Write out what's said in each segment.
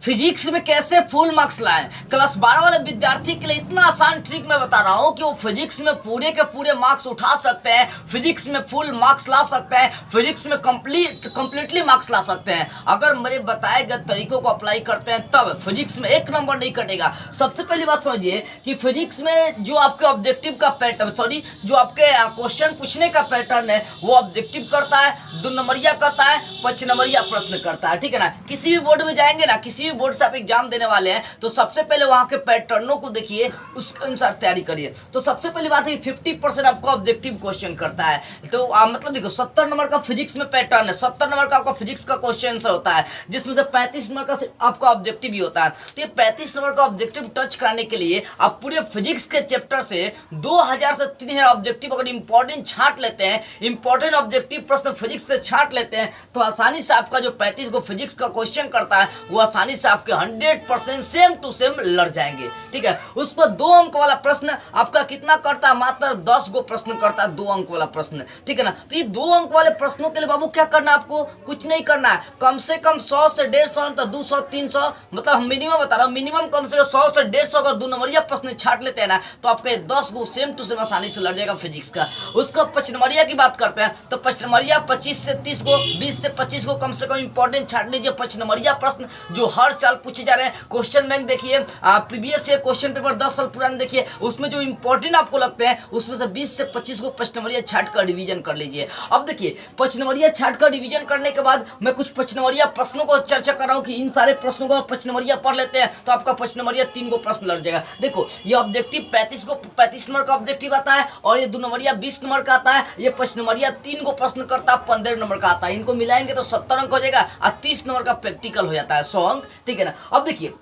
Physics में कैसे full marks लाएं। क्लास 12 वाले विद्यार्थी के लिए इतना आसान ट्रिक मैं बता रहा हूं कि वो फिजिक्स में पूरे के पूरे मार्क्स उठा सकते हैं, फिजिक्स में फुल मार्क्स ला सकते हैं, फिजिक्स में कंप्लीटली मार्क्स ला सकते हैं। अगर मेरे बताए गए तरीकों को अप्लाई करते हैं तब फिजिक्स में एक नंबर नहीं कटेगा। सबसे पहली बात समझिए कि फिजिक्स में जो आपके ऑब्जेक्टिव का पैटर्न जो आपके क्वेश्चन पूछने का पैटर्न है वो ऑब्जेक्टिव करता है, 2 नंबरिया करता है, 5 नंबरिया प्रश्न करता है। ठीक है ना। किसी भी बोर्ड में जाएंगे ना, किसी भी बोर्ड से आप एग्जाम देने वाले हैं तो सबसे पहले वहां के पैटर्नों को देखिए, उसके अनुसार तैयारी करिए। तो सबसे पहली बात है 50% आपका ऑब्जेक्टिव क्वेश्चन करता है। तो मतलब देखो 70 नंबर का फिजिक्स में पैटर्न है, 70 नंबर का आपका फिजिक्स का क्वेश्चन आंसर होता है, जिसमें से 35 नंबर का आपका ऑब्जेक्टिव ही होता है। तो ये 35 नंबर का ऑब्जेक्टिव टच कराने के लिए आप पूरे फिजिक्स के चैप्टर से 2000 से 3000 ऑब्जेक्टिव अगर इंपॉर्टेंट छांट लेते हैं, इंपॉर्टेंट ऑब्जेक्टिव प्रश्न फिजिक्स से छांट लेते हैं, तो आसानी से आपका जो 35 को फिजिक्स का क्वेश्चन करता है वो आसानी से आपके 100% सेम टू सेम लड़ जाएंगे। ठीक है। उस पर 2 अंक वाला प्रश्न आपका कितना करता है, मात्र 10 गो प्रश्न करता है, 2 अंक वाला प्रश्न। ठीक है ना। तो ये 2 अंक वाले प्रश्नों के लिए बाबू क्या करना है, आपको कुछ नहीं करना है। कम से कम 100 से 150 तो 200 300, मतलब हम मिनिमम बता रहा हूँ, मिनिमम कम से कम 100 से 150 अगर 2 नंबरिया प्रश्न छाट लेते हैं ना तो आपका 10 गो सेम टू सेम आसानी से लड़ जाएगा फिजिक्स का। उसका 5 नंबरिया की बात करते हैं तो 5 नंबरिया 25 से 30 गो, 20 से 25 गो कम से कम इंपॉर्टेंट छाट लीजिए। 5 नंबरिया प्रश्न जो हर साल पूछे जा रहे हैं, क्वेश्चन बैंक देखिए, प्रीवियस ईयर क्वेश्चन पेपर 10 साल पुराने देखिए, उसमें जो इंपॉर्टेंट आपको लगते हैं उसमें से 20 से 25 को 5 नंबरिया छाट कर रिवीजन कर लीजिए। अब देखिए 5 नंबरिया छाट कर रिवीजन करने के बाद मैं कुछ 5 नंबरिया प्रश्नों को चर्चा कर रहा हूँ कि इन सारे प्रश्नों को 5 नंबरिया पढ़ लेते हैं तो आपका 5 नंबरिया 3 गो प्रश्न लड़ जाएगा। देखो ये ऑब्जेक्टिव 35 नंबर का ऑब्जेक्टिव आता है और ये 2 नंबरिया 20 नंबर का आता है, ये 5 नंबरिया 3 गो प्रश्न करता है, 15 नंबर का आता है। इनको मिलाएंगे तो 70 अंक हो जाएगा और 30 नंबर का प्रैक्टिकल हो जाता है, 100 अंक। ठीक है ना। अब देखिए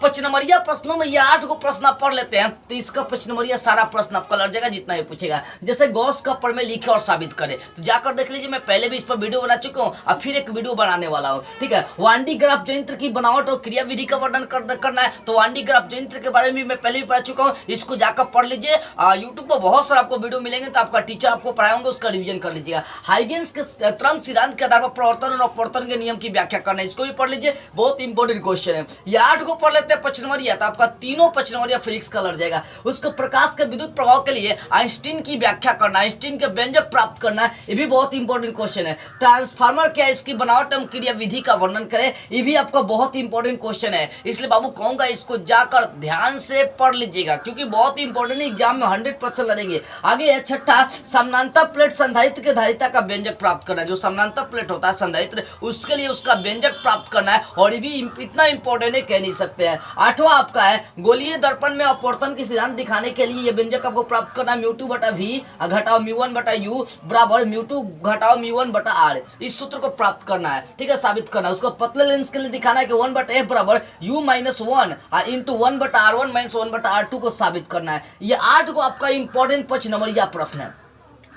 5 नंबरिया प्रश्नों में ये 8 को प्रश्न आप पढ़ लेते हैं तो इसका 5 नंबरिया सारा प्रश्न आपका लड़ जाएगा जितना भी पूछेगा। जैसे गॉस का प्रमेय लिखे और साबित करे तो जाकर देख लीजिए, मैं पहले भी इस पर वीडियो बना चुका हूँ और फिर एक वीडियो बनाने वाला हूँ। ठीक है। वांडी ग्राफ यंत्र की बनावट और क्रिया विधि का वर्णन करना है तो वांडी ग्राफ यंत्र के बारे में मैं पहले भी पढ़ चुका हूँ, इसको जाकर पढ़ लीजिए। यूट्यूब पर बहुत सारा आपको वीडियो मिलेंगे तो आपका टीचर आपको पढ़ाएंगे, उसका रिविजन कर लीजिएगा। हाइगेंस के तरंग सिद्धांत के आधार पर प्रवर्तन और अपवर्तन के नियम की व्याख्या करना है, इसको भी पढ़ लीजिए, बहुत इंपॉर्टेंट क्वेश्चन है। ये 8 को पढ़ लेते हैं 5 नंबरिया, आपका तीनों 5 नंबरिया फिजिक्स का लड़ जाएगा। उसको प्रकाश के विद्युत प्रभाव के लिए आइंस्टीन की व्याख्या करना, आइंस्टीन के व्यंजक प्राप्त करना, ये भी बहुत इंपॉर्टेंट क्वेश्चन है। ट्रांसफार्मर क्या है, इसकी बनावट एवं क्रिया विधि का वर्णन करें, ये भी आपका बहुत इंपॉर्टेंट क्वेश्चन है। इसलिए बाबू कहूंगा इसको जाकर ध्यान से पढ़ लीजिएगा क्योंकि बहुत इंपॉर्टेंट एग्जाम में 100% लड़ेंगे। आगे है 6ठा समानांतर प्लेट संधारित्र के धारिता का व्यंजक प्राप्त करना है। जो समानांतर प्लेट होता है संधारित्र, उसके लिए उसका व्यंजक प्राप्त करना है और ये भी इतना इंपॉर्टेंट है कह नहीं सकते हैं। 8वां आपका है गोलीय दर्पण में अपवर्तन की सिद्धांत दिखाने के लिए ये व्यंजक आपको प्राप्त करना है, μ2 बटा v घटाओ μ1 बटा u बराबर μ2 घटाओ μ1 बटा r। इस सूत्र को प्राप्त करना है। ठीक है। साबित करना है। उसको पतले लेंस के लिए दिखाना है कि 1 बटा f बराबर u माइनस 1 इंटू 1 बटा r1 माइनस 1 बटा r2 को साबित करना है। ये 8 को आपका इंपॉर्टेंट 5 नंबरिया प्रश्न है।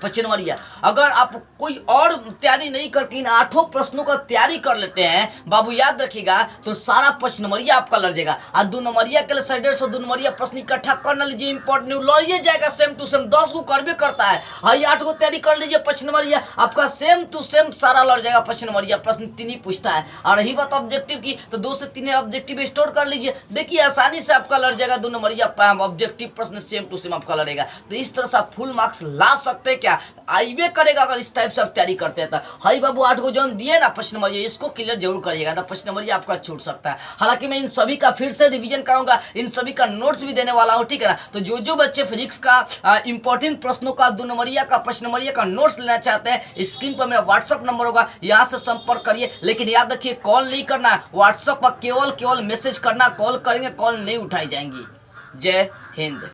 5 नंबरिया अगर आप कोई और तैयारी नहीं करके इन 8 प्रश्नों का तैयारी कर लेते हैं बाबू, याद रखिएगा, तो सारा 5 नंबरिया आपका लड़ जाएगा। और 2 नंबरिया के लिए 150 2 नंबरिया प्रश्न इकट्ठा कर ना लीजिए, इंपॉर्टेंट लड़िए जाएगा सेम टू सेम, 10 को करबे करता है। हाँ 8 को तैयारी कर लीजिए, 5 नंबरिया आपका सेम टू सेम सारा लड़ जाएगा। 5 नंबरिया प्रश्न 3 ही पूछता है। और रही बात ऑब्जेक्टिव की तो 2 से 3 ऑब्जेक्टिव स्टोर कर लीजिए, देखिए आसानी से आपका लड़ जाएगा। 2 नंबरिया ऑब्जेक्टिव प्रश्न सेम टू सेम आपका लड़ेगा। तो इस तरह से आप फुल मार्क्स ला सकते हैं क्या, आईवे करेगा अगर इस टाइप से आप तैयारी करते हैं। हाई बाबू 8 को जो दिए ना 5 नंबरिया, इसको क्लियर जरूर करिएगा, तो 5 नंबरिया आपका छूट सकता है। हालांकि मैं इन सभी का फिर से रिवीजन कराऊंगा, इन सभी का नोट्स भी देने वाला हूं। ठीक है ना। तो जो बच्चे फिजिक्स का इंपॉर्टेंट प्रश्नों का 2 नंबरिया का 5 नंबरिया का नोट्स लेना चाहते हैं, स्क्रीन पर मेरा व्हाट्सअप नंबर होगा, यहाँ से संपर्क करिए। लेकिन याद रखिए कॉल नहीं करना है, व्हाट्सअप पर केवल मैसेज करना, कॉल करेंगे कॉल नहीं उठाई जाएंगी। जय हिंद।